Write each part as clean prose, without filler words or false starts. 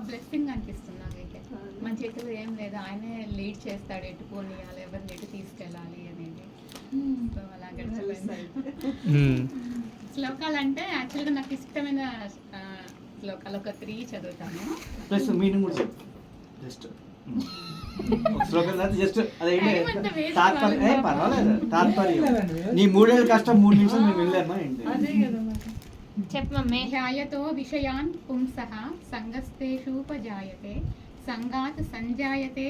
Blessing అనిపిస్తుంది నాకైతే. మన చేతిలో ఏం లేదు, ఆయనే లీడ్ చేస్తాడు, ఎటు పోనీయాలి, ఎవరిని ఎటు తీసుకెళ్ళాలి అనేది. సో అలా గడిచిపోయింది. శ్లోకాలు అంటే యాక్చువల్గా నాకు ఇష్టమైన శ్లోకాలు ఒక 3 చదువుతాను. ప్లస్ మీనింగ్ కూడా జస్ట్ పర్వాలేదు. తాత్పర్యం నీ 3 ఏళ్ళ కష్టం 3 నిమిషాలు మేము వెళ్ళామా ఏంటి? చెప్పమ్మే. ధ్యాయతో విషయాన్ పుంసః సంగస్తేషూపజాయతే సంగాత్ సంజాయతే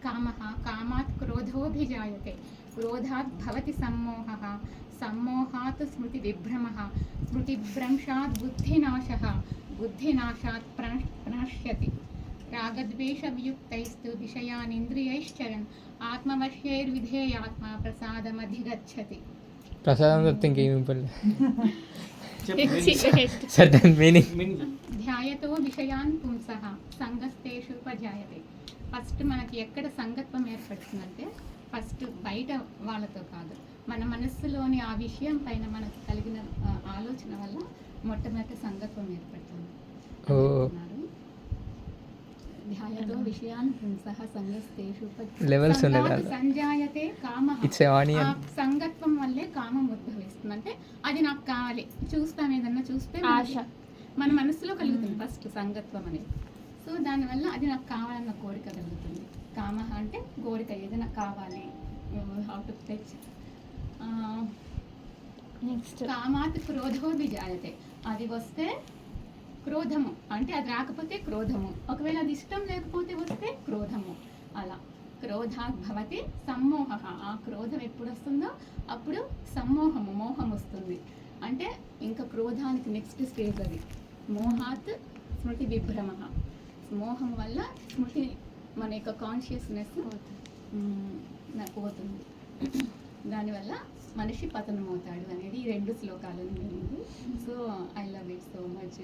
కామః కామాత్ క్రోధోభిజాయతే క్రోధాత్ భవతి సమ్మోహః సమ్మోహాత్ స్మృతి విభ్రమః స్మృతిభ్రంశాత్ బుద్ధినాశః బుద్ధినాశాత్ ప్రణశ్యతి రాగద్వేష వియుక్తైస్తు విషయానింద్రియైశ్చరన్ ఆత్మవశ్యైర్విధేయాత్మ ప్రసాదమధిగచ్చతి. ప్రసాదం చెప్తే ఇంకేమి ధ్యాయతో విషయాన్ పుంసః సంగస్తేషూపజాయతే. ఫస్ట్ మనకి ఎక్కడ సంగత్వం ఏర్పడుతుందంటే ఫస్ట్ బయట వాళ్ళతో కాదు, మన మనస్సులోని ఆ విషయం పైన మనకు కలిగిన ఆలోచన వల్ల మొట్టమొదటి సంగత్వం ఏర్పడుతుంది. ధ్యాయతో విషయాన్ పుంసః సంగస్తేషూపజాయతే సంజాయతే కామః. సంగత్వం వల్లే కామం ఉద్భవిస్తుంది. అంటే అది నాకు కావాలి, చూస్తాం, ఏదన్నా చూస్తే ఆశ మన మనసులో కలుగుతుంది ఫస్ట్ సంగత్వం అనేది. సో దానివల్ల అది నాకు కావాలన్న కోరిక కలుగుతుంది. కామః అంటే కోరిక, ఏదైనా కావాలి, హౌ టు టచ్. నెక్స్ట్ కామాత్ క్రోధోభిజాయతే. అది వస్తే క్రోధము, అంటే అది రాకపోతే క్రోధము, ఒకవేళ అది ఇష్టం లేకపోతే వస్తే క్రోధము. అలా క్రోధాత్ భవతి సమ్మోహః. ఆ క్రోధం ఎప్పుడు వస్తుందో అప్పుడు సమ్మోహము, మోహం వస్తుంది. అంటే ఇంకా క్రోధానికి నెక్స్ట్ స్టేజ్ అది. మోహాత్ స్మృతి విభ్రమః. మోహం వల్ల స్మృతి, మన యొక్క కాన్షియస్నెస్ పోతుంది. దానివల్ల మనిషి పతనం అవుతాడు అనేది ఈ 2 శ్లోకాలు. So I love it so much.